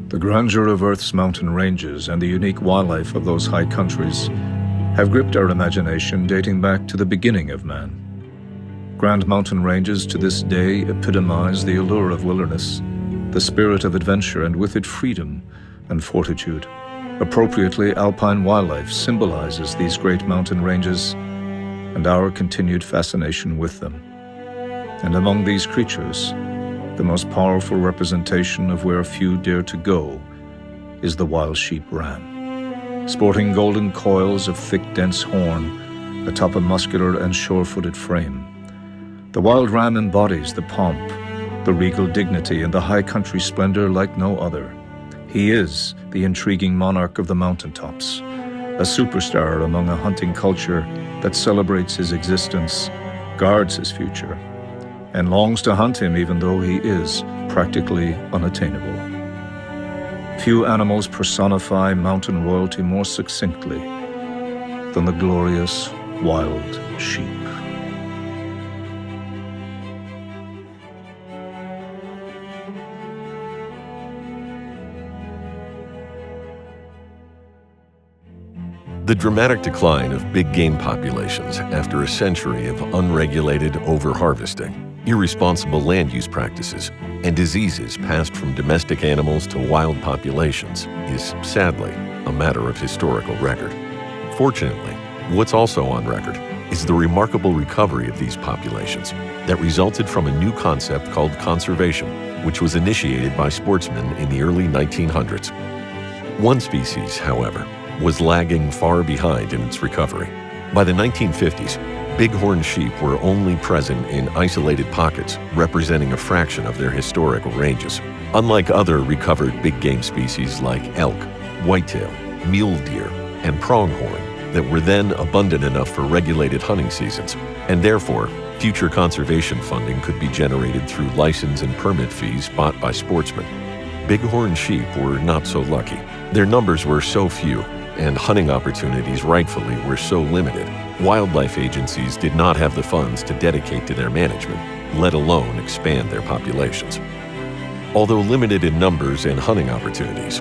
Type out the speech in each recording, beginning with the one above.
The grandeur of Earth's mountain ranges and the unique wildlife of those high countries have gripped our imagination dating back to the beginning of man. Grand mountain ranges to this day epitomize the allure of wilderness, the spirit of adventure, and with it freedom and fortitude. Appropriately, alpine wildlife symbolizes these great mountain ranges and our continued fascination with them. And among these creatures, the most powerful representation of where few dare to go is the wild sheep ram. Sporting golden coils of thick, dense horn atop a muscular and sure-footed frame, the wild ram embodies the pomp, the regal dignity, and the high country splendor like no other. He is the intriguing monarch of the mountaintops, a superstar among a hunting culture that celebrates his existence, guards his future, and longs to hunt him even though he is practically unattainable. Few animals personify mountain royalty more succinctly than the glorious wild sheep. The dramatic decline of big game populations after a century of unregulated overharvesting, irresponsible land use practices, and diseases passed from domestic animals to wild populations is, sadly, a matter of historical record. Fortunately, what's also on record is the remarkable recovery of these populations that resulted from a new concept called conservation, which was initiated by sportsmen in the early 1900s. One species, however, was lagging far behind in its recovery. By the 1950s, bighorn sheep were only present in isolated pockets representing a fraction of their historical ranges. Unlike other recovered big game species like elk, whitetail, mule deer, and pronghorn that were then abundant enough for regulated hunting seasons, and therefore future conservation funding could be generated through license and permit fees bought by sportsmen. Bighorn sheep were not so lucky. Their numbers were so few, and hunting opportunities rightfully were so limited, wildlife agencies did not have the funds to dedicate to their management, let alone expand their populations. Although limited in numbers and hunting opportunities,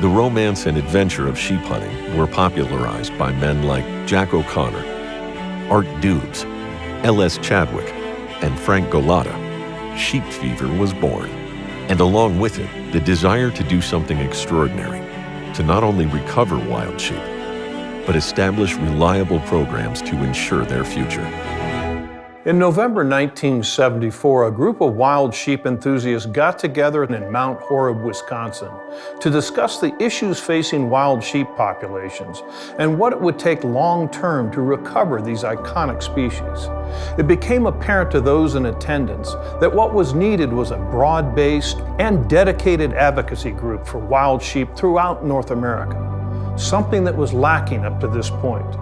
the romance and adventure of sheep hunting were popularized by men like Jack O'Connor, Art Dubs, L.S. Chadwick, and Frank Golota. Sheep fever was born, and along with it, the desire to do something extraordinary, to not only recover wild sheep, but establish reliable programs to ensure their future. In November 1974, a group of wild sheep enthusiasts got together in Mount Horeb, Wisconsin, to discuss the issues facing wild sheep populations and what it would take long-term to recover these iconic species. It became apparent to those in attendance that what was needed was a broad-based and dedicated advocacy group for wild sheep throughout North America, something that was lacking up to this point.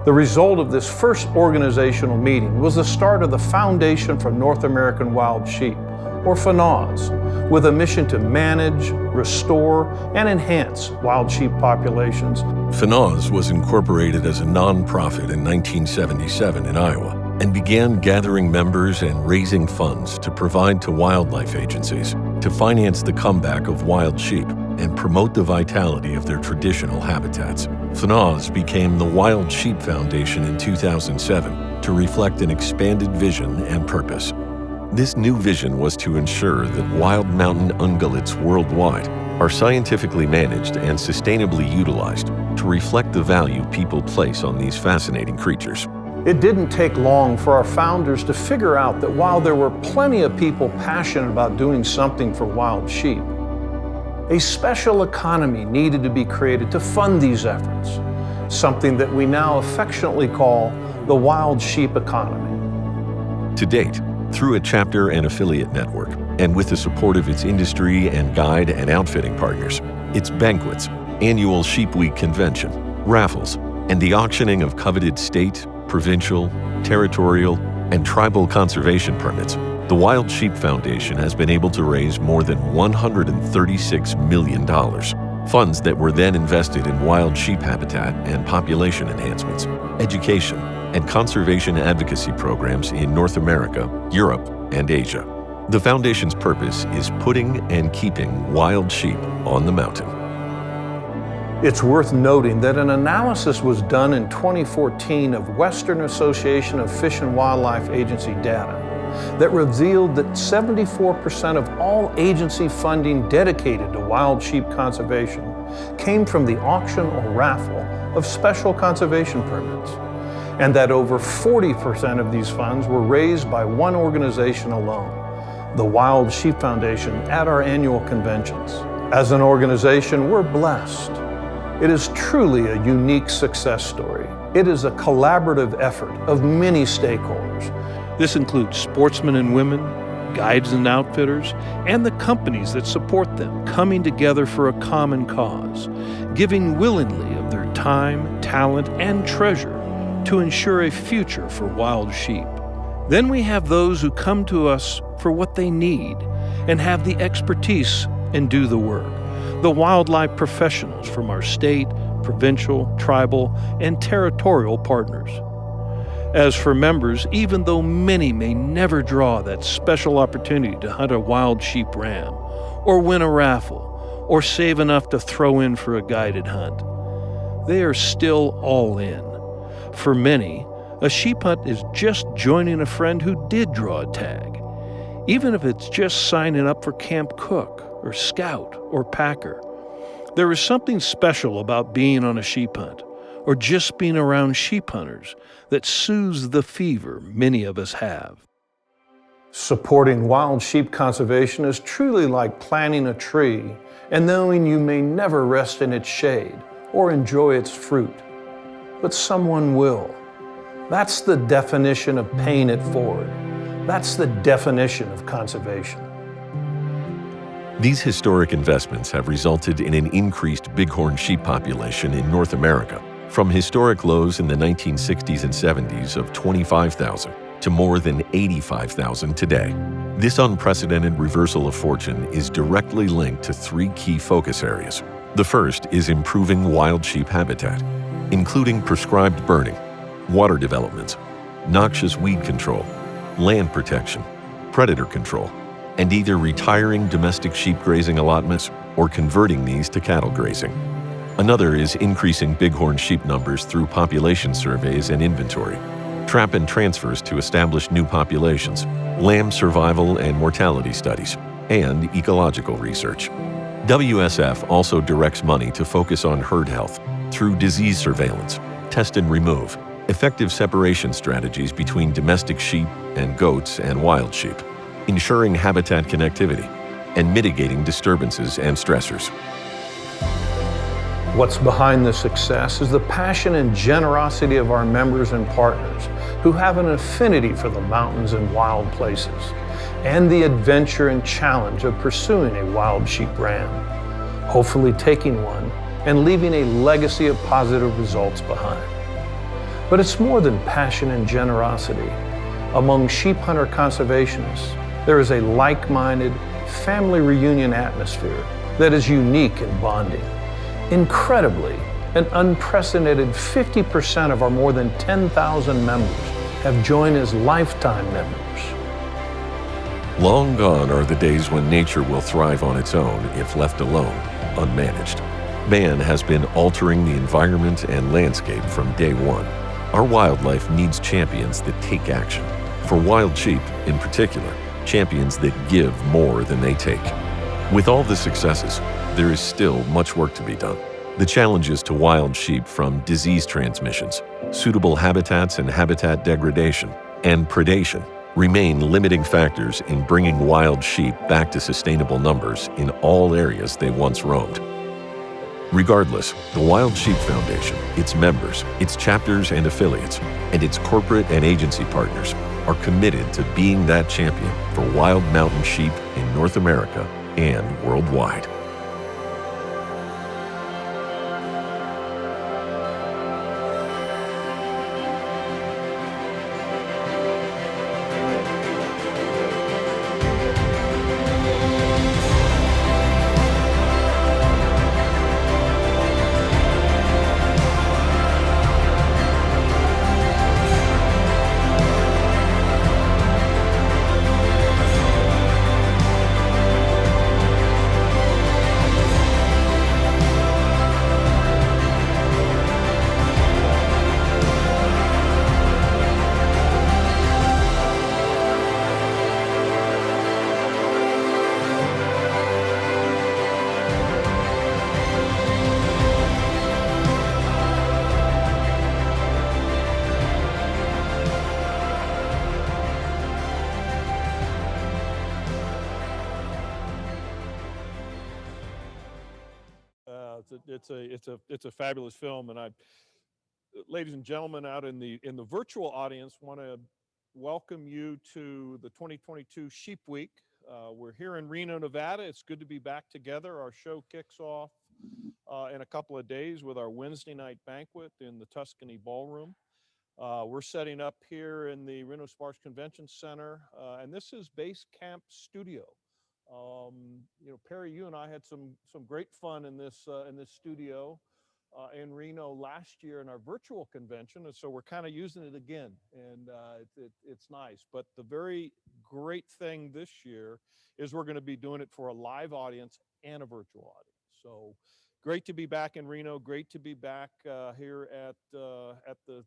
The result of this first organizational meeting was the start of the Foundation for North American Wild Sheep, or FNAWS, with a mission to manage, restore, and enhance wild sheep populations. FNAWS was incorporated as a nonprofit in 1977 in Iowa and began gathering members and raising funds to provide to wildlife agencies to finance the comeback of wild sheep and promote the vitality of their traditional habitats. FNAWS became the Wild Sheep Foundation in 2007 to reflect an expanded vision and purpose. This new vision was to ensure that wild mountain ungulates worldwide are scientifically managed and sustainably utilized to reflect the value people place on these fascinating creatures. It didn't take long for our founders to figure out that while there were plenty of people passionate about doing something for wild sheep, a special economy needed to be created to fund these efforts, something that we now affectionately call the wild sheep economy. To date, through a chapter and affiliate network, and with the support of its industry and guide and outfitting partners, its banquets, annual Sheep Week convention, raffles, and the auctioning of coveted state, provincial, territorial, and tribal conservation permits, the Wild Sheep Foundation has been able to raise more than $136 million, funds that were then invested in wild sheep habitat and population enhancements, education, and conservation advocacy programs in North America, Europe, and Asia. The foundation's purpose is putting and keeping wild sheep on the mountain. It's worth noting that an analysis was done in 2014 of Western Association of Fish and Wildlife Agency data that revealed that 74% of all agency funding dedicated to wild sheep conservation came from the auction or raffle of special conservation permits, and that over 40% of these funds were raised by one organization alone, the Wild Sheep Foundation, at our annual conventions. As an organization, we're blessed. It is truly a unique success story. It is a collaborative effort of many stakeholders. This includes sportsmen and women, guides and outfitters, and the companies that support them, coming together for a common cause, giving willingly of their time, talent, and treasure to ensure a future for wild sheep. Then we have those who come to us for what they need and have the expertise and do the work. The wildlife professionals from our state, provincial, tribal, and territorial partners. As for members, even though many may never draw that special opportunity to hunt a wild sheep ram, or win a raffle, or save enough to throw in for a guided hunt, they are still all in. For many, a sheep hunt is just joining a friend who did draw a tag, even if it's just signing up for camp cook or scout or packer. There is something special about being on a sheep hunt, or just being around sheep hunters, that soothes the fever many of us have. Supporting wild sheep conservation is truly like planting a tree and knowing you may never rest in its shade or enjoy its fruit, but someone will. That's the definition of paying it forward. That's the definition of conservation. These historic investments have resulted in an increased bighorn sheep population in North America, from historic lows in the 1960s and 70s of 25,000 to more than 85,000 today. This unprecedented reversal of fortune is directly linked to three key focus areas. The first is improving wild sheep habitat, including prescribed burning, water developments, noxious weed control, land protection, predator control, and either retiring domestic sheep grazing allotments or converting these to cattle grazing. Another is increasing bighorn sheep numbers through population surveys and inventory, trap and transfers to establish new populations, lamb survival and mortality studies, and ecological research. WSF also directs money to focus on herd health through disease surveillance, test and remove, effective separation strategies between domestic sheep and goats and wild sheep, ensuring habitat connectivity, and mitigating disturbances and stressors. What's behind this success is the passion and generosity of our members and partners who have an affinity for the mountains and wild places, and the adventure and challenge of pursuing a wild sheep ram, hopefully taking one and leaving a legacy of positive results behind. But it's more than passion and generosity. Among sheep hunter conservationists, there is a like-minded family reunion atmosphere that is unique and bonding. Incredibly, an unprecedented 50% of our more than 10,000 members have joined as lifetime members. Long gone are the days when nature will thrive on its own if left alone, unmanaged. Man has been altering the environment and landscape from day one. Our wildlife needs champions that take action. For wild sheep, in particular, champions that give more than they take. With all the successes, there is still much work to be done. The challenges to wild sheep from disease transmissions, suitable habitats and habitat degradation, and predation remain limiting factors in bringing wild sheep back to sustainable numbers in all areas they once roamed. Regardless, the Wild Sheep Foundation, its members, its chapters and affiliates, and its corporate and agency partners are committed to being that champion for wild mountain sheep in North America and worldwide. it's a fabulous film, and ladies and gentlemen, out in the virtual audience, want to welcome you to the 2022 Sheep Week. We're here in Reno, Nevada. It's good to be back together. Our show kicks off in a couple of days with our Wednesday night banquet in the Tuscany Ballroom. We're setting up here in the Reno Sparks Convention Center, and this is Base Camp Studio. Perry, you and I had some great fun in this studio in Reno last year in our virtual convention, and so we're kind of using it again, and it's nice. But the very great thing this year is we're going to be doing it for a live audience and a virtual audience. So great to be back in Reno. Great to be back here at the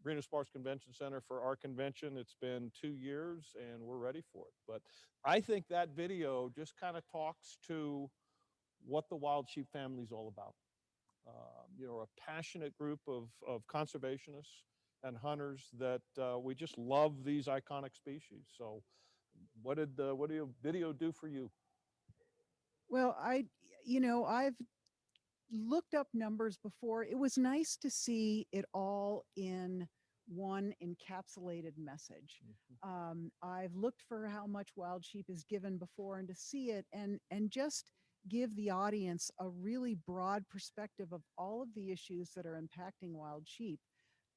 Reno Sparks Convention Center for our convention. It's been 2 years and we're ready for it. But I think that video just kind of talks to what the wild sheep family is all about. A passionate group of conservationists and hunters that we just love these iconic species. So what did the video do for you? Well, I've looked up numbers before. It was nice to see it all in one encapsulated message. I've looked for how much wild sheep is given before, and to see it and just give the audience a really broad perspective of all of the issues that are impacting wild sheep,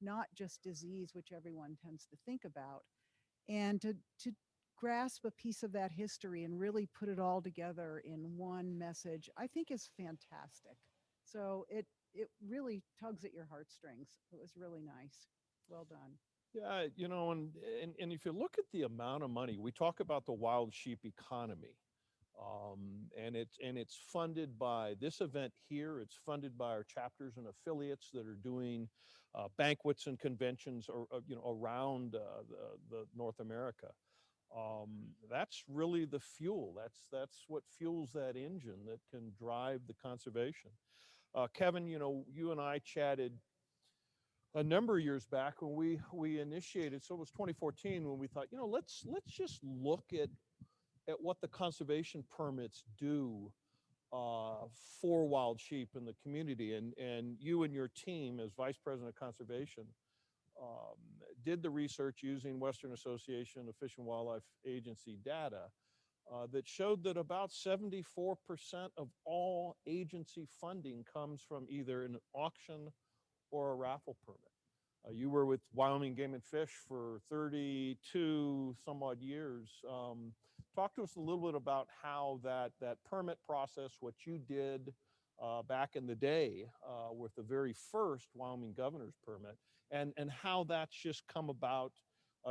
not just disease, which everyone tends to think about, and to grasp a piece of that history and really put it all together in one message, I think is fantastic. So it really tugs at your heartstrings. It was really nice. Well done. Yeah, and if you look at the amount of money, we talk about the wild sheep economy, and it's funded by this event here. It's funded by our chapters and affiliates that are doing banquets and conventions around the North America. That's really the fuel. That's what fuels that engine that can drive the conservation. Kevin, you and I chatted a number of years back when we initiated. So it was 2014 when we thought, let's just look at what the conservation permits do for wild sheep in the community. And you and your team as Vice President of Conservation did the research using Western Association of Fish and Wildlife Agency data that showed that about 74% of all agency funding comes from either an auction or a raffle permit. You were with Wyoming Game and Fish for 32 some odd years. Talk to us a little bit about how that permit process, what you did back in the day with the very first Wyoming governor's permit, and how that's just come about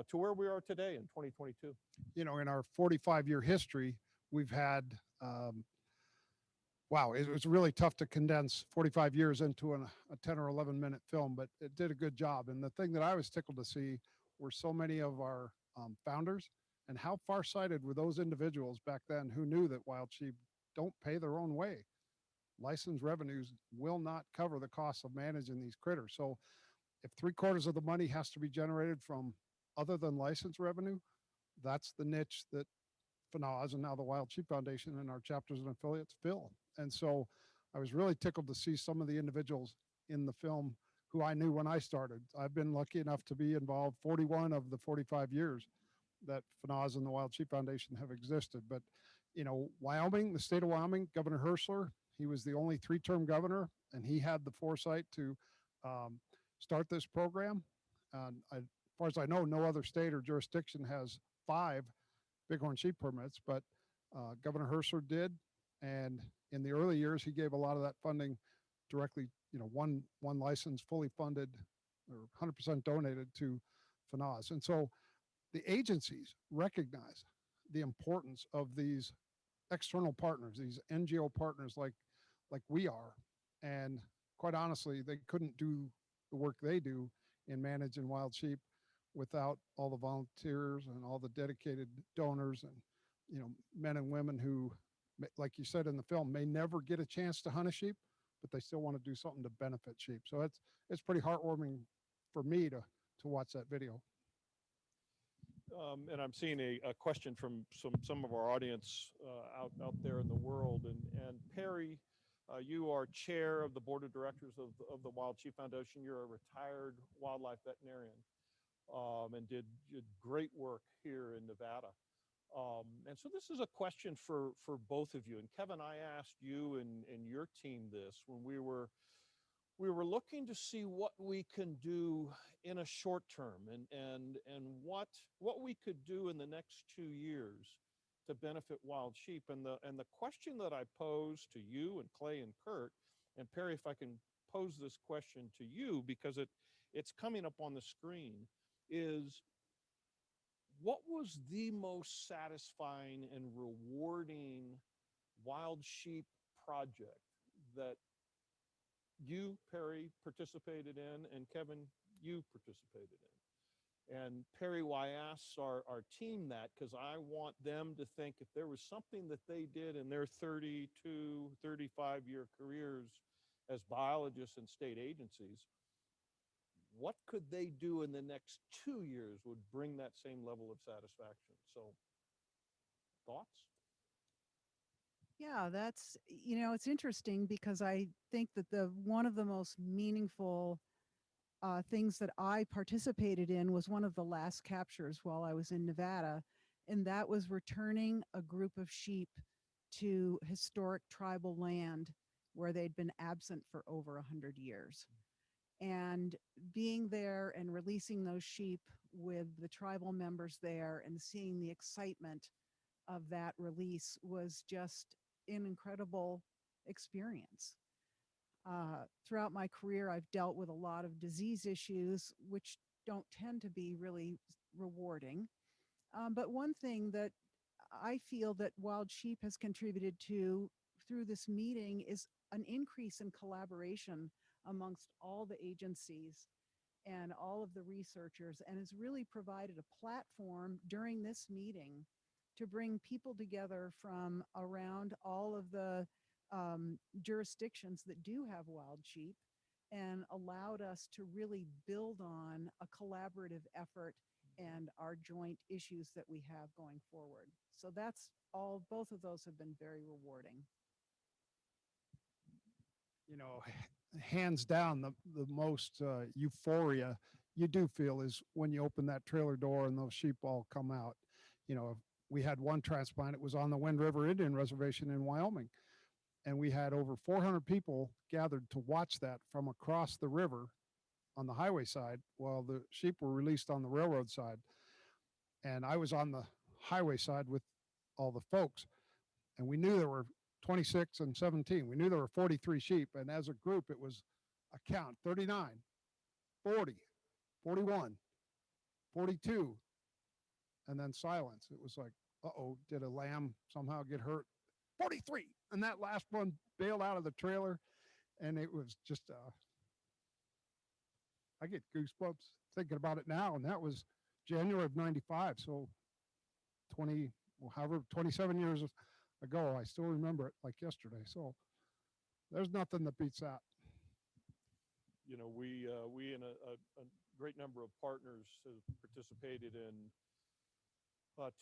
to where we are today in 2022. In our 45-year history, we've had, it was really tough to condense 45 years into a 10 or 11 minute film, but it did a good job. And the thing that I was tickled to see were so many of our founders, and how farsighted were those individuals back then who knew that wild sheep don't pay their own way. License revenues will not cover the cost of managing these critters. So if 3/4 of the money has to be generated from other than license revenue, that's the niche that FNAWS and now the Wild Sheep Foundation and our chapters and affiliates fill. And so I was really tickled to see some of the individuals in the film who I knew when I started. I've been lucky enough to be involved 41 of the 45 years that FNAWS and the Wild Sheep Foundation have existed. But, Wyoming, the state of Wyoming, Governor Hurley, he was the only 3-term governor, and he had the foresight to start this program. As far as I know, no other state or jurisdiction has 5 bighorn sheep permits, but Governor Hurley did. And in the early years, he gave a lot of that funding directly, one license fully funded or 100% donated to FNAWS. And so the agencies recognize the importance of these external partners, these NGO partners like we are. And quite honestly, they couldn't do the work they do in managing wild sheep without all the volunteers and all the dedicated donors and, men and women who, like you said in the film, may never get a chance to hunt a sheep, but they still want to do something to benefit sheep. So it's pretty heartwarming for me to watch that video. And I'm seeing a question from some of our audience out there in the world. And Perry, You are chair of the board of directors of the Wild Sheep Foundation. You're a retired wildlife veterinarian, and did great work here in Nevada. And so this is a question for both of you. And Kevin, I asked you and your team this when we were looking to see what we can do in a short term, and what we could do in the next 2 years to benefit wild sheep. And the question that I posed to you and Clay and Kurt, and Perry, if I can pose this question to you, because it's coming up on the screen, is what was the most satisfying and rewarding wild sheep project that you, Perry, participated in, and Kevin, you participated in? And Perry, why I asked our team that, because I want them to think if there was something that they did in their 32, 35-year careers as biologists in state agencies, what could they do in the next 2 years would bring that same level of satisfaction? So, thoughts? Yeah, that's, it's interesting because I think that one of the most meaningful things that I participated in was one of the last captures while I was in Nevada, and that was returning a group of sheep to historic tribal land where they'd been absent for over 100 years. And being there and releasing those sheep with the tribal members there and seeing the excitement of that release was just an incredible experience. Throughout my career, I've dealt with a lot of disease issues, which don't tend to be really rewarding. But one thing that I feel that wild sheep has contributed to through this meeting is an increase in collaboration amongst all the agencies and all of the researchers, and has really provided a platform during this meeting to bring people together from around all of the jurisdictions that do have wild sheep, and allowed us to really build on a collaborative effort and our joint issues that we have going forward. So that's all, both of those have been very rewarding. Hands down, the most euphoria you do feel is when you open that trailer door and those sheep all come out. We had one transplant. It was on the Wind River Indian Reservation in Wyoming. And we had over 400 people gathered to watch that from across the river on the highway side while the sheep were released on the railroad side. And I was on the highway side with all the folks. And we knew there were 26 and 17. We knew there were 43 sheep. And as a group, it was a count: 39, 40, 41, 42, and then silence. It was like, uh-oh, did a lamb somehow get hurt? 43. And that last one bailed out of the trailer. And it was just, I get goosebumps thinking about it now. And that was January of 95. So 27 years ago, I still remember it like yesterday. So there's nothing that beats that. We and a great number of partners have participated in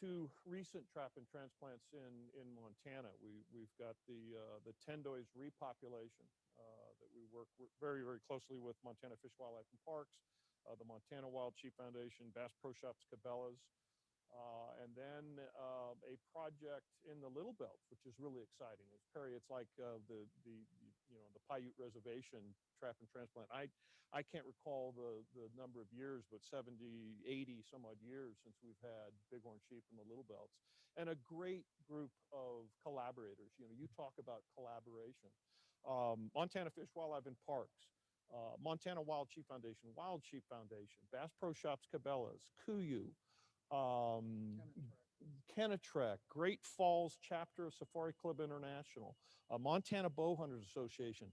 two recent trap and transplants in Montana. We've got the Tendoy's repopulation that we work very, very closely with Montana Fish, Wildlife and Parks, the Montana Wild Sheep Foundation, Bass Pro Shops, Cabela's, and then a project in the Little Belt, which is really exciting. It's Perry. It's like the Paiute Reservation trap and transplant. I can't recall the number of years, but 70, 80 some odd years since we've had bighorn sheep in the Little Belts, and a great group of collaborators. You talk about collaboration. Montana Fish, Wildlife and Parks, Montana Wild Sheep Foundation, Wild Sheep Foundation, Bass Pro Shops, Cabela's, Kuyu, Kennetrek, Great Falls chapter of Safari Club International, Montana Bowhunters Association,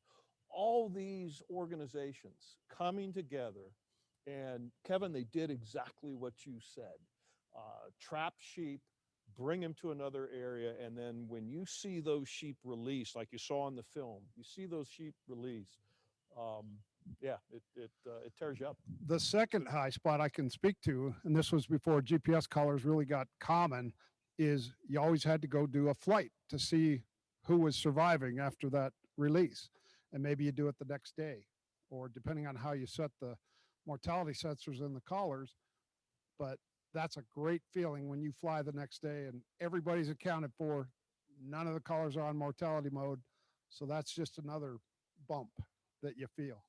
all these organizations coming together. And Kevin, they did exactly what you said. Trap sheep, bring them to another area, and then when you see those sheep released, like you saw in the film, you see those sheep released, it tears you up. The second high spot I can speak to, and this was before GPS collars really got common, is you always had to go do a flight to see who was surviving after that release. And maybe you do it the next day, or depending on how you set the mortality sensors in the collars. But that's a great feeling when you fly the next day and everybody's accounted for. None of the collars are on mortality mode. So that's just another bump that you feel.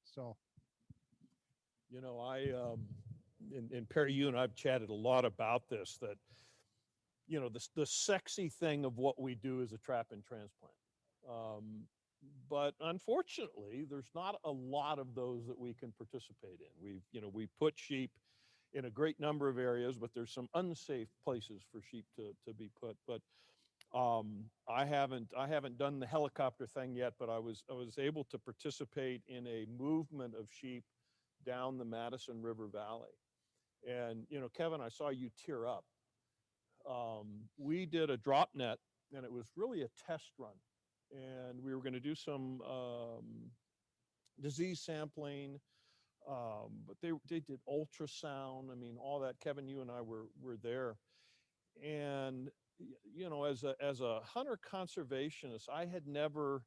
So, You know, and Perry, you and I've chatted a lot about this, that, you know, the sexy thing of what we do is a trap and transplant. But unfortunately, there's not a lot of those that we can participate in. We put sheep in a great number of areas, but there's some unsafe places for sheep to be put. But I haven't done the helicopter thing yet, but I was able to participate in a movement of sheep down the Madison River Valley. And, you know, Kevin, I saw you tear up. We did a drop net, and it was really a test run. And we were going to do some disease sampling, but they did ultrasound. I mean, all that. Kevin, you and I were there. And, you know, as a hunter conservationist, I had never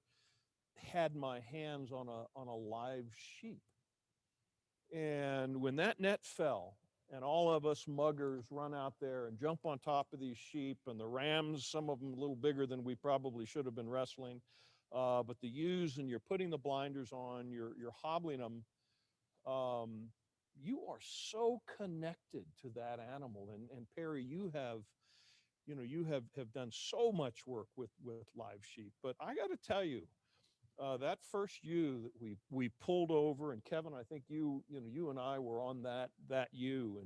had my hands on a live sheep. And when that net fell, and all of us muggers run out there and jump on top of these sheep, and the rams, some of them a little bigger than we probably should have been wrestling, but the ewes, and you're putting the blinders on, you're hobbling them, you are so connected to that animal. And Perry, you have done so much work with live sheep. But I got to tell you, that first ewe that we pulled over, and Kevin, I think you and I were on that ewe,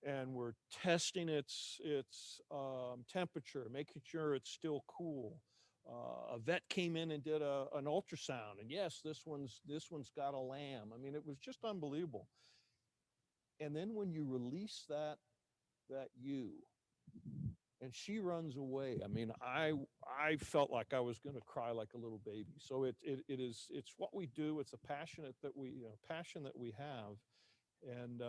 and we're testing its temperature, making sure it's still cool. A vet came in and did an ultrasound, and yes, this one's got a lamb. I mean, it was just unbelievable. And then when you release that ewe, and she runs away, I mean, I felt like I was going to cry like a little baby. So it's what we do. It's a passion that we have, and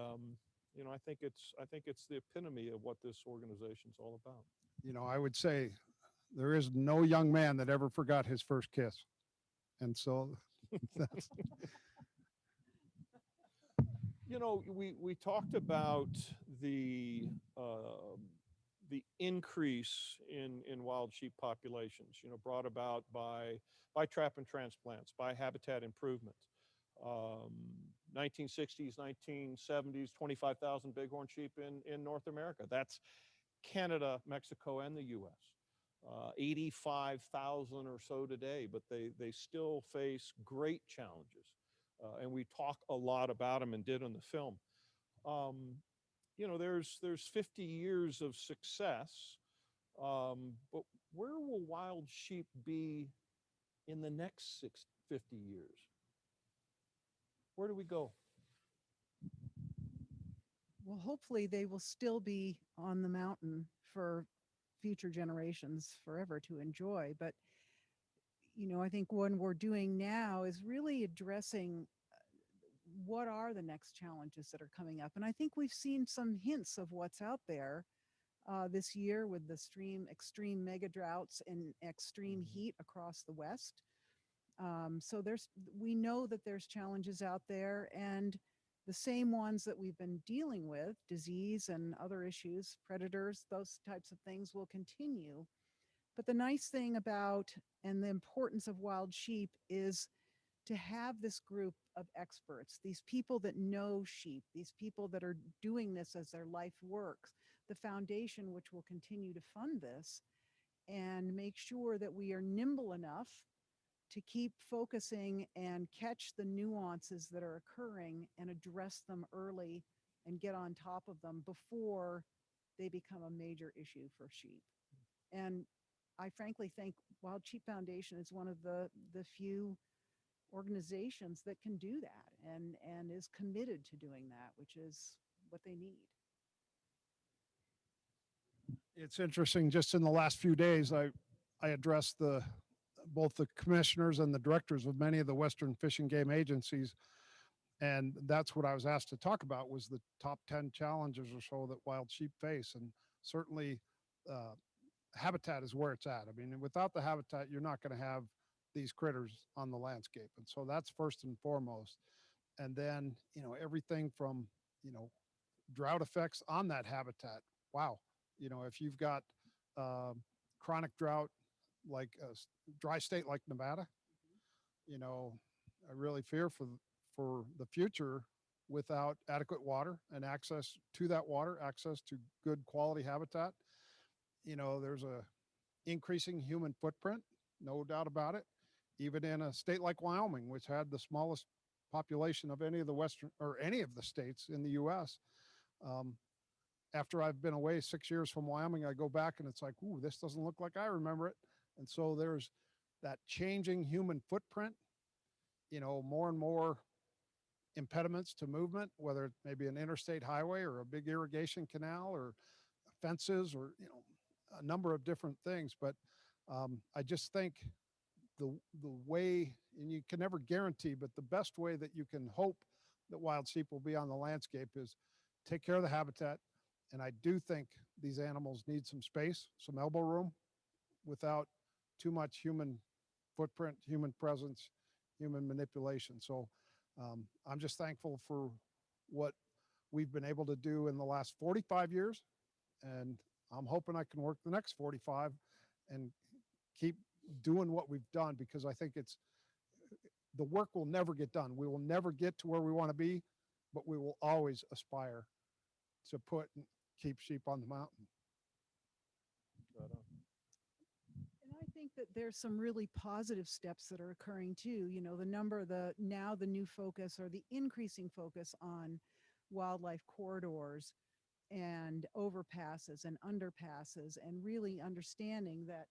you know, I think it's the epitome of what this organization's all about. you know, I would say there is no young man that ever forgot his first kiss. And so that's, You know, we talked about the increase in wild sheep populations, you know, brought about by trap and transplants, by habitat improvement. 1960s, 1970s, 25,000 bighorn sheep in North America. That's Canada, Mexico, and the U.S. 85,000 or so today, but they still face great challenges. And we talk a lot about them, and did on the film. You know, there's 50 years of success, but where will wild sheep be in the next 50 years? Where do we go? Well, hopefully they will still be on the mountain for future generations forever to enjoy. But, you know, I think what we're doing now is really addressing what are the next challenges that are coming up. And I think we've seen some hints of what's out there this year with the extreme mega droughts and extreme heat across the West. So we know that there's challenges out there, and the same ones that we've been dealing with, disease and other issues, predators, those types of things will continue. But the nice thing about, and the importance of wild sheep, is to have this group of experts, these people that know sheep, these people that are doing this as their life works, the foundation which will continue to fund this, and make sure that we are nimble enough to keep focusing and catch the nuances that are occurring and address them early and get on top of them before they become a major issue for sheep. And I frankly think Wild Sheep Foundation is one of the few organizations that can do that, and is committed to doing that, which is what they need. it's interesting. Just in the last few days, I addressed both the commissioners and the directors of many of the Western Fish and Game agencies. And that's what I was asked to talk about, was the top 10 challenges or so that wild sheep face. And certainly habitat is where it's at. I mean, without the habitat, you're not going to have these critters on the landscape. And so that's first and foremost. And then, everything from, drought effects on that habitat. Wow. If you've got chronic drought, like a dry state like Nevada, I really fear for the future without adequate water and access to that water, access to good quality habitat. There's a increasing human footprint, no doubt about it. Even in a state like Wyoming, which had the smallest population of any of the Western or any of the states in the U.S. After I've been away 6 years from Wyoming, I go back and it's like, ooh, this doesn't look like I remember it. And so there's that changing human footprint, more and more impediments to movement, whether it may be an interstate highway or a big irrigation canal or fences or, a number of different things. But I just think the way, and you can never guarantee, but the best way that you can hope that wild sheep will be on the landscape is take care of the habitat. And I do think these animals need some space, some elbow room, without too much human footprint, human presence, human manipulation. So I'm just thankful for what we've been able to do in the last 45 years. And I'm hoping I can work the next 45 and keep doing what we've done, because I think the work will never get done. We will never get to where we want to be, but we will always aspire to keep sheep on the mountain. Right on. And I think that there's some really positive steps that are occurring too. The new focus or the increasing focus on wildlife corridors and overpasses and underpasses, and really understanding that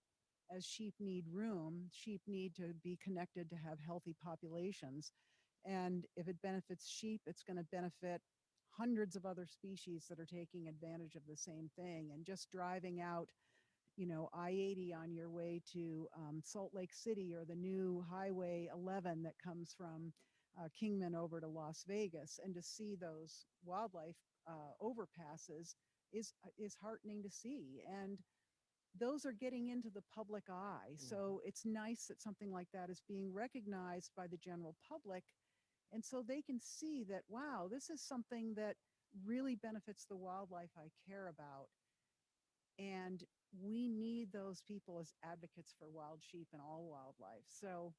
as sheep need room, sheep need to be connected to have healthy populations. And if it benefits sheep, it's going to benefit hundreds of other species that are taking advantage of the same thing. And just driving out, I-80 on your way to Salt Lake City, or the new Highway 11 that comes from Kingman over to Las Vegas, and to see those wildlife overpasses is heartening to see. And those are getting into the public eye. So it's nice that something like that is being recognized by the general public. And so they can see that, wow, this is something that really benefits the wildlife I care about. And we need those people as advocates for wild sheep and all wildlife. So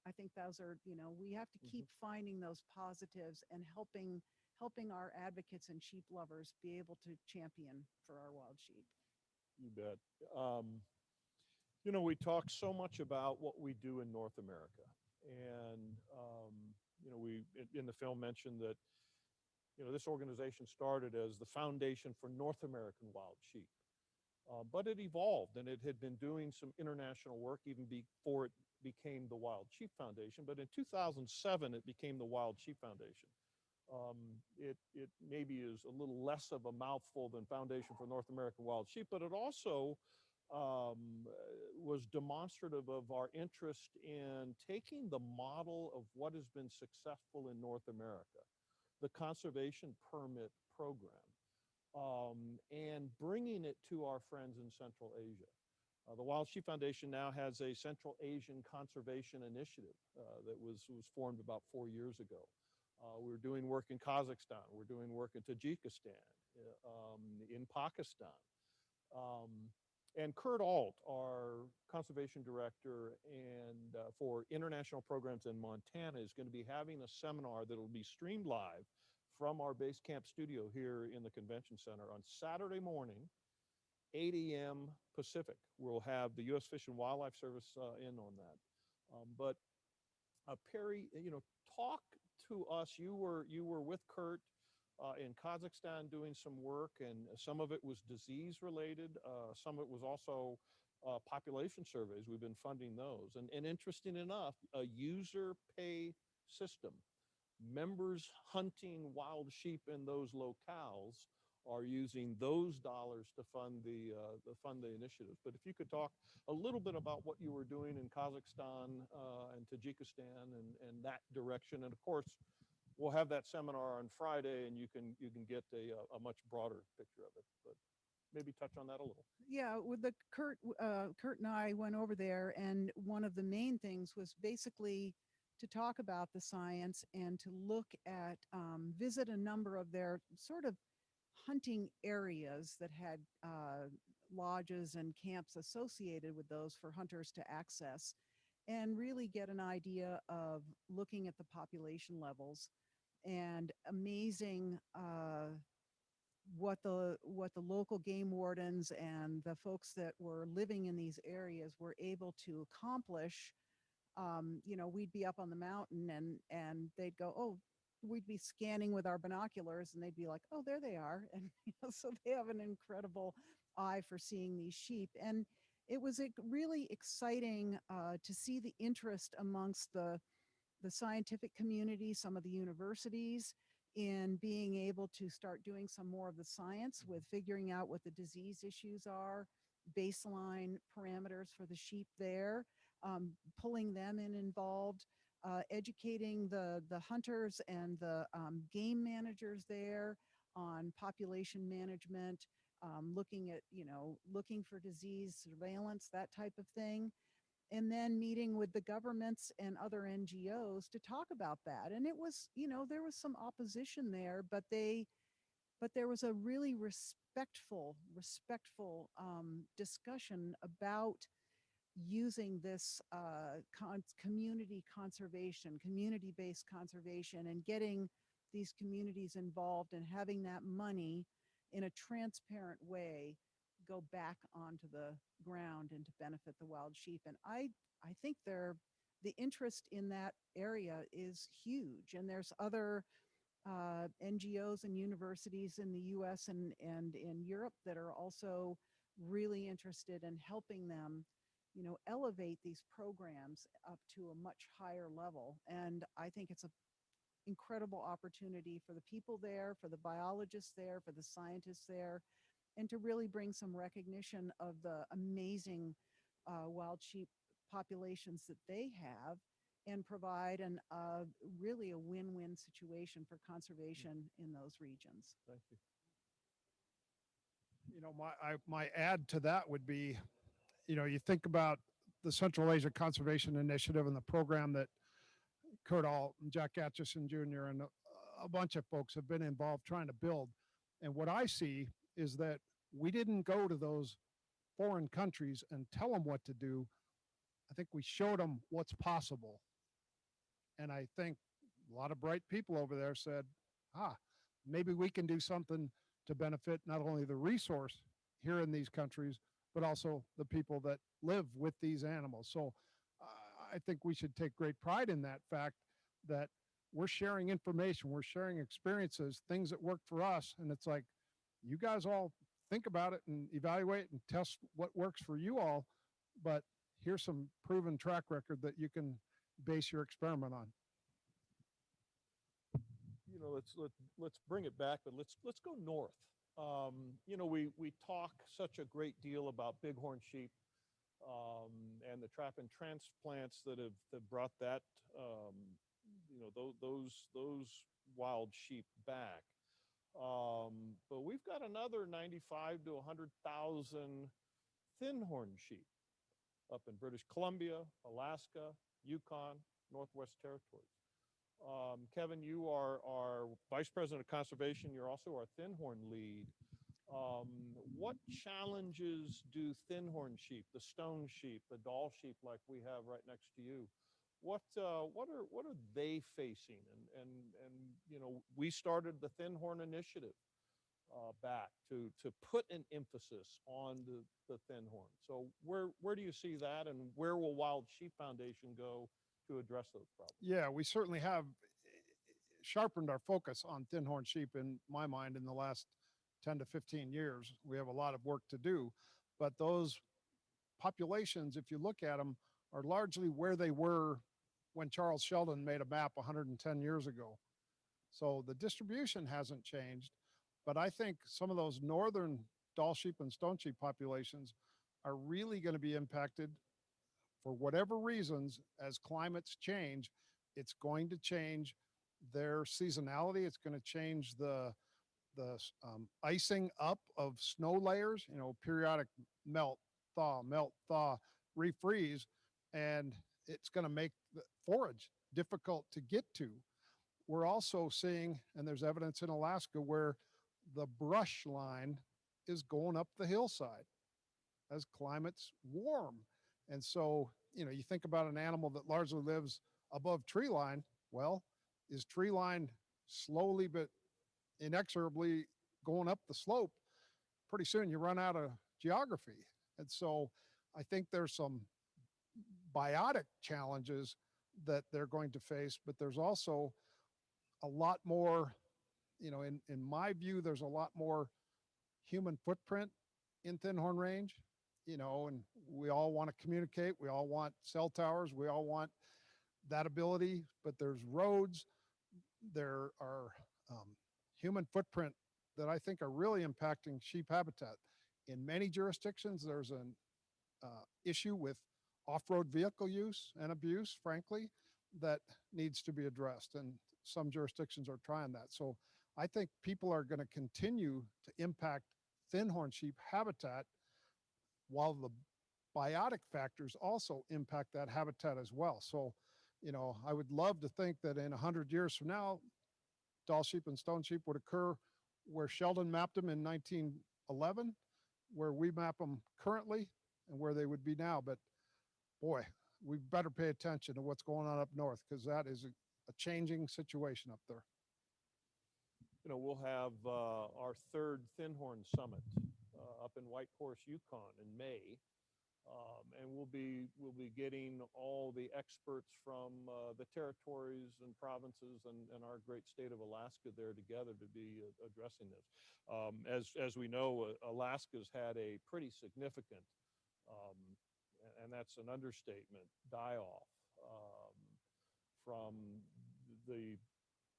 I think those are, we have to keep finding those positives and helping our advocates and sheep lovers be able to champion for our wild sheep. You bet. We talk so much about what we do in North America, and we in the film mentioned that this organization started as the Foundation for North American Wild Sheep, but it evolved, and it had been doing some international work even before it became the Wild Sheep Foundation. But in 2007, it became the Wild Sheep Foundation. It maybe is a little less of a mouthful than Foundation for North American Wild Sheep, but it also was demonstrative of our interest in taking the model of what has been successful in North America, the conservation permit program, and bringing it to our friends in Central Asia. The Wild Sheep Foundation now has a Central Asian Conservation Initiative that was formed about 4 years ago. We're doing work in Kazakhstan. We're doing work in Tajikistan, in Pakistan. And Kurt Alt, our conservation director and for international programs in Montana, is going to be having a seminar that will be streamed live from our base camp studio here in the convention center on Saturday morning, 8 a.m. Pacific. We'll have the U.S. Fish and Wildlife Service in on that. But Perry, talk to us. You were with Kurt in Kazakhstan doing some work, and some of it was disease related. Some of it was also population surveys. We've been funding those. And interesting enough, a user pay system. Members hunting wild sheep in those locales are using those dollars to fund the initiatives. But if you could talk a little bit about what you were doing in Kazakhstan and Tajikistan and that direction. And of course, we'll have that seminar on Friday, and you can get a much broader picture of it. But maybe touch on that a little. Yeah, with the Kurt and I went over there, and one of the main things was basically to talk about the science and to look at, visit a number of their sort of hunting areas that had lodges and camps associated with those for hunters to access, and really get an idea of looking at the population levels and amazing what the local game wardens and the folks that were living in these areas were able to accomplish. We'd be up on the mountain, and they'd go, oh, we'd be scanning with our binoculars, and they'd be like, oh, there they are. And so they have an incredible eye for seeing these sheep. And it was really exciting to see the interest amongst the scientific community, some of the universities, in being able to start doing some more of the science with figuring out what the disease issues are, baseline parameters for the sheep there, pulling them involved, educating the hunters and the game managers there on population management, looking at, looking for disease surveillance, that type of thing. And then meeting with the governments and other NGOs to talk about that. And it was, there was some opposition there, but there was a really respectful discussion about using this community conservation, community-based conservation, and getting these communities involved and having that money in a transparent way go back onto the ground and to benefit the wild sheep. And I think the interest in that area is huge. And there's other NGOs and universities in the US and in Europe that are also really interested in helping them, elevate these programs up to a much higher level. And I think it's an incredible opportunity for the people there, for the biologists there, for the scientists there, and to really bring some recognition of the amazing wild sheep populations that they have, and provide really a win-win situation for conservation in those regions. Thank you. My add to that would be, you think about the Central Asia Conservation Initiative and the program that Kurt Alt and Jack Atchison Jr. and a bunch of folks have been involved trying to build. And what I see is that we didn't go to those foreign countries and tell them what to do. I think we showed them what's possible. And I think a lot of bright people over there said, maybe we can do something to benefit not only the resource here in these countries, but also the people that live with these animals. So I think we should take great pride in that fact that we're sharing information, we're sharing experiences, things that work for us. And it's like, you guys all think about it and evaluate and test what works for you all, but here's some proven track record that you can base your experiment on. Let's bring it back, but let's go north. We talk such a great deal about bighorn sheep and the trap and transplants that have brought that those wild sheep back. But we've got another 95 to 100,000 thin-horn sheep up in British Columbia, Alaska, Yukon, Northwest Territories. Kevin, you are Vice President of Conservation. You're also our thin-horn lead. What challenges do thin-horn sheep, the stone sheep, the Dall sheep like we have right next to you, what are they facing? And we started the Thin-Horn Initiative back to put an emphasis on the thin-horn. So where do you see that, and where will Wild Sheep Foundation go to address those problems? Yeah, we certainly have sharpened our focus on thin-horn sheep, in my mind, in the last 10 to 15 years. We have a lot of work to do, but those populations, if you look at them, are largely where they were when Charles Sheldon made a map 110 years ago. So the distribution hasn't changed, but I think some of those northern Dall sheep and stone sheep populations are really going to be impacted for whatever reasons. As climates change, it's going to change their seasonality. It's going to change the the icing up of snow layers, periodic melt, thaw, refreeze, and it's going to make the forage difficult to get to. We're also seeing, and there's evidence in Alaska, where the brush line is going up the hillside as climate's warm. And so, you think about an animal that largely lives above tree line. Well, is tree line slowly but inexorably going up the slope? Pretty soon you run out of geography. And so I think there's some biotic challenges that they're going to face, but there's also a lot more, in my view, there's a lot more human footprint in Thin Horn Range, and we all want to communicate. We all want cell towers. We all want that ability, but there's roads. There are human footprint that I think are really impacting sheep habitat. In many jurisdictions, there's an issue with off-road vehicle use and abuse, frankly, that needs to be addressed. And some jurisdictions are trying that. So I think people are going to continue to impact thin horn sheep habitat, while the biotic factors also impact that habitat as well. So, I would love to think that in 100 years from now, Dall sheep and stone sheep would occur where Sheldon mapped them in 1911, where we map them currently, and where they would be now. But boy, we better pay attention to what's going on up north, because that is a changing situation up there. We'll have our third Thin Horn Summit up in White Horse, Yukon in May. And we'll be getting all the experts from the territories and provinces and our great state of Alaska there together to be addressing this. As we know, Alaska's had a pretty significant, and that's an understatement, die-off from the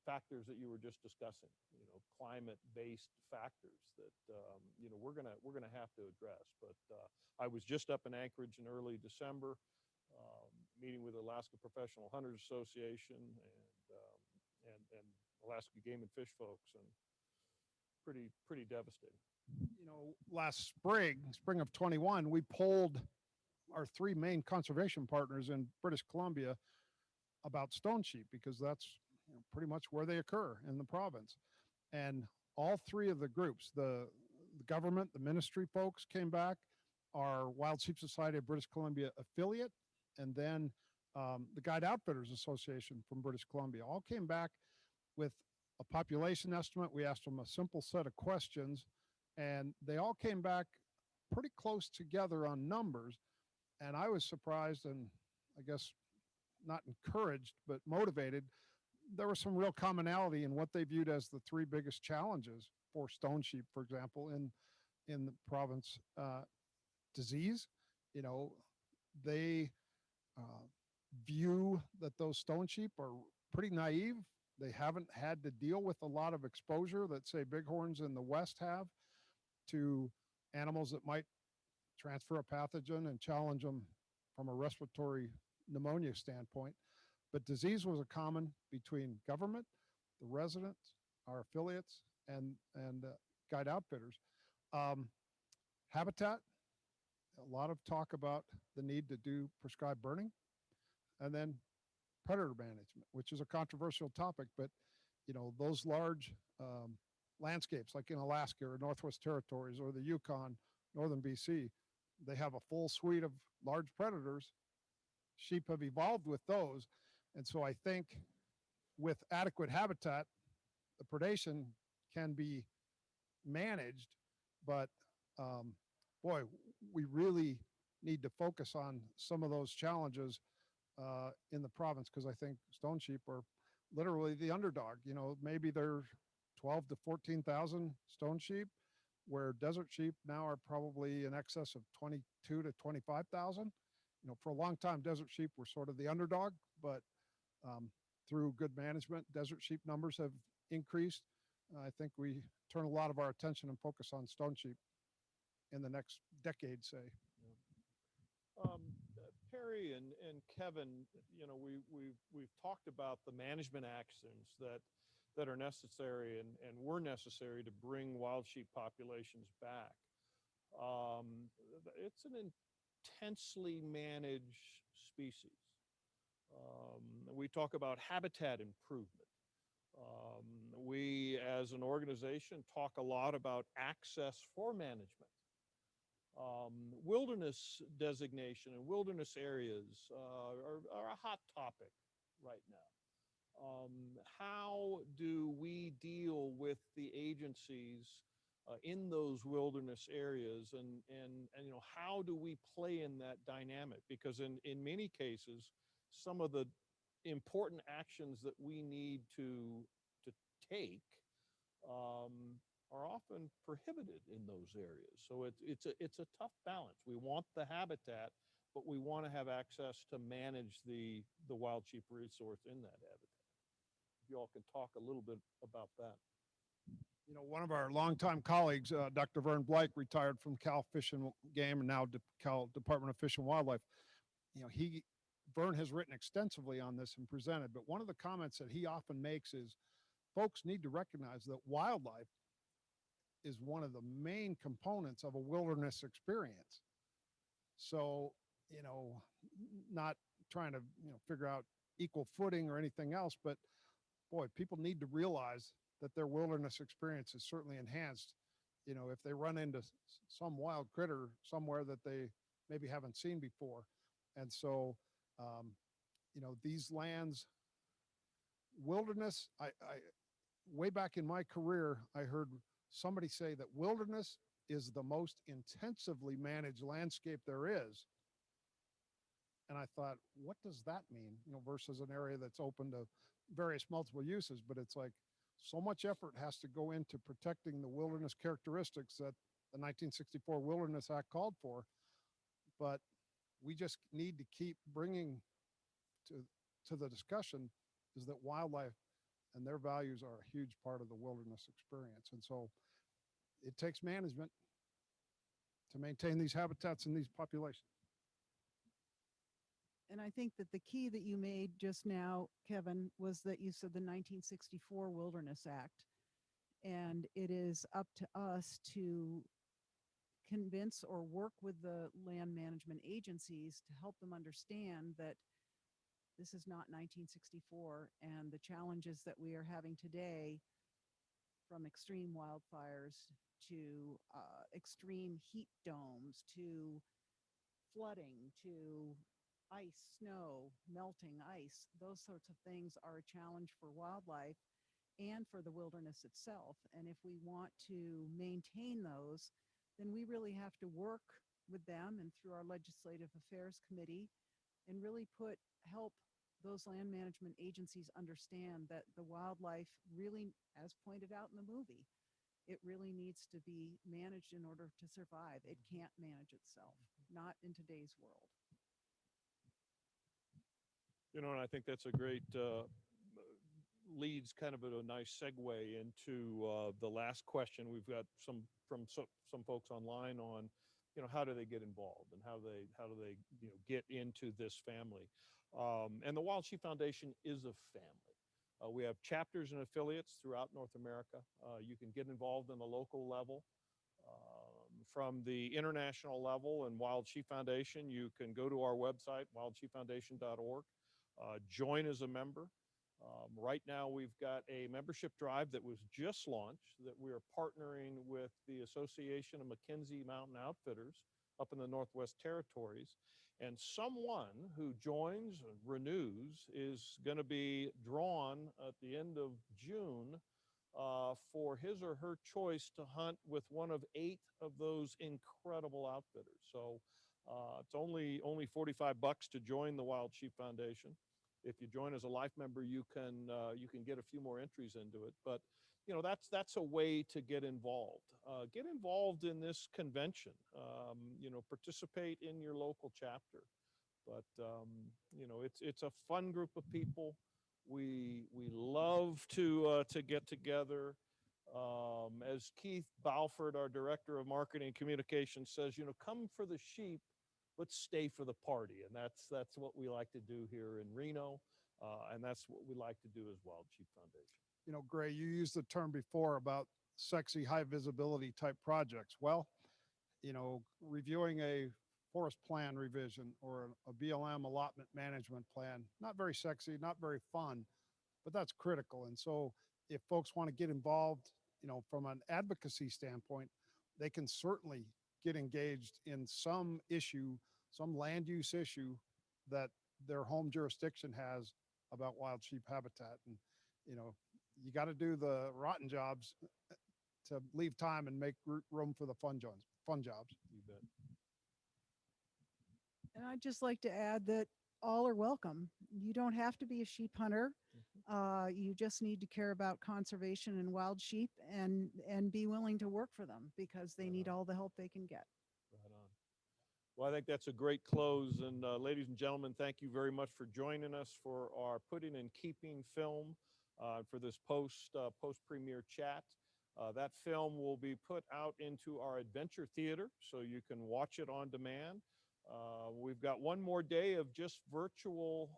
factors that you were just discussing, climate-based factors that we're gonna have to address. But I was just up in Anchorage in early December, meeting with Alaska Professional Hunters Association and Alaska Game and Fish folks, and pretty devastating. Last spring of 21, we polled our three main conservation partners in British Columbia about stone sheep, because that's pretty much where they occur in the province. And all three of the groups, the government, the ministry folks came back, our Wild Sheep Society of British Columbia affiliate, and then the Guide Outfitters Association from British Columbia, all came back with a population estimate. We asked them a simple set of questions, and they all came back pretty close together on numbers. And I was surprised, and I guess not encouraged, but motivated. There was some real commonality in what they viewed as the three biggest challenges for stone sheep, for example, in the province. Disease, they view that those stone sheep are pretty naive. They haven't had to deal with a lot of exposure that, say, bighorns in the West have to animals that might transfer a pathogen and challenge them from a respiratory pneumonia standpoint. But disease was a common between government, the residents, our affiliates, and Guide Outfitters. Habitat, a lot of talk about the need to do prescribed burning, and then predator management, which is a controversial topic. But those large landscapes, like in Alaska or Northwest Territories or the Yukon, northern BC, they have a full suite of large predators. Sheep have evolved with those. And so I think with adequate habitat, the predation can be managed. But boy, we really need to focus on some of those challenges in the province, because I think stone sheep are literally the underdog. Maybe there's 12 to 14,000 stone sheep, where desert sheep now are probably in excess of 22 to 25,000. For a long time, desert sheep were sort of the underdog, but through good management, desert sheep numbers have increased. I think we turn a lot of our attention and focus on stone sheep in the next decade, say. Perry and Kevin, we've talked about the management actions that that are necessary and were necessary to bring wild sheep populations back. It's an intensely managed species. We talk about habitat improvement. We, as an organization, talk a lot about access for management. Wilderness designation and wilderness areas are a hot topic right now. How do we deal with the agencies in those wilderness areas, and you know, how do we play in that dynamic? Because in many cases, some of the important actions that we need to take are often prohibited in those areas. So it's a tough balance. We want the habitat, but we want to have access to manage the wild sheep resource in that habitat. If you all can talk a little bit about that. You know, one of our longtime colleagues, Dr. Vern Blake, retired from Cal Fish and Game and now Cal Department of Fish and Wildlife. You know, Vern has written extensively on this and presented, but one of the comments that he often makes is folks need to recognize that wildlife is one of the main components of a wilderness experience. So, you know, not trying to, you know, figure out equal footing or anything else, but boy, people need to realize that their wilderness experience is certainly enhanced, you know, if they run into some wild critter somewhere that they maybe haven't seen before. And so, you know, these lands, wilderness, I way back in my career, I heard somebody say that wilderness is the most intensively managed landscape there is. And I thought, what does that mean? You know, versus an area that's open to various multiple uses, but it's like so much effort has to go into protecting the wilderness characteristics that the 1964 Wilderness Act called for. But we just need to keep bringing to the discussion is that wildlife and their values are a huge part of the wilderness experience. And so it takes management to maintain these habitats and these populations. And I think that the key that you made just now, Kevin, was that you said the 1964 Wilderness Act. And it is up to us to convince or work with the land management agencies to help them understand that this is not 1964, and the challenges that we are having today, from extreme wildfires to extreme heat domes to flooding to ice, snow, melting ice, those sorts of things are a challenge for wildlife and for the wilderness itself. And if we want to maintain those, then we really have to work with them and through our Legislative Affairs Committee and really help those land management agencies understand that the wildlife really, as pointed out in the movie, it really needs to be managed in order to survive. It can't manage itself, not in today's world. You know, and I think that's a great leads kind of a nice segue into the last question. We've got some folks online on, you know, how do they get involved and how do they you know, get into this family. And the Wild Sheep Foundation is a family. We have chapters and affiliates throughout North America. You can get involved in the local level. From the international level and Wild Sheep Foundation, you can go to our website, wildsheepfoundation.org, join as a member. Right now, we've got a membership drive that was just launched that we are partnering with the Association of Mackenzie Mountain Outfitters up in the Northwest Territories. And someone who joins and renews is going to be drawn at the end of June for his or her choice to hunt with one of 8 of those incredible outfitters. So it's only $45 to join the Wild Sheep Foundation. If you join as a life member, you can get a few more entries into it. But you know, that's a way to get involved. Get involved in this convention. You know, participate in your local chapter. But you know, it's a fun group of people. We love to get together. As Keith Balford, our director of marketing and communications, says, you know, come for the sheep, but stay for the party. And that's what we like to do here in Reno. And that's what we like to do as Wild Sheep Foundation. Gray, you used the term before about sexy, high visibility type projects. Well, reviewing a forest plan revision or a BLM allotment management plan, not very sexy, not very fun, but that's critical. And so if folks want to get involved, from an advocacy standpoint, they can certainly get engaged in some issue, some land use issue that their home jurisdiction has about wild sheep habitat. And, you got to do the rotten jobs to leave time and make room for the fun jobs. You bet. And I'd just like to add that all are welcome. You don't have to be a sheep hunter. You just need to care about conservation and wild sheep and be willing to work for them because they need all the help they can get. Right on. Well, I think that's a great close. And ladies and gentlemen, thank you very much for joining us for our Putting and Keeping film for this post-premiere chat. That film will be put out into our Adventure Theater, so you can watch it on demand. We've got one more day of just virtual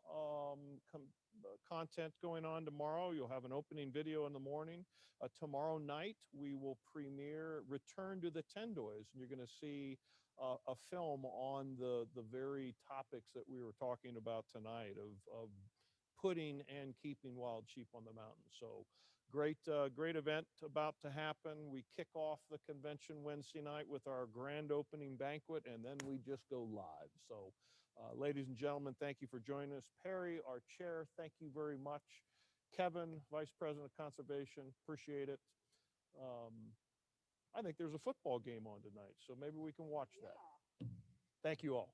content going on tomorrow. You'll have an opening video in the morning. Tomorrow night, we will premiere Return to the Tendoys, and you're going to see a film on the very topics that we were talking about tonight of putting and keeping wild sheep on the mountain. So great event about to happen. We kick off the convention Wednesday night with our grand opening banquet, and then we just go live. So ladies and gentlemen, thank you for joining us. Perry, our chair, thank you very much. Kevin, Vice President of Conservation, appreciate it. I think there's a football game on tonight, so maybe we can watch that. Thank you all.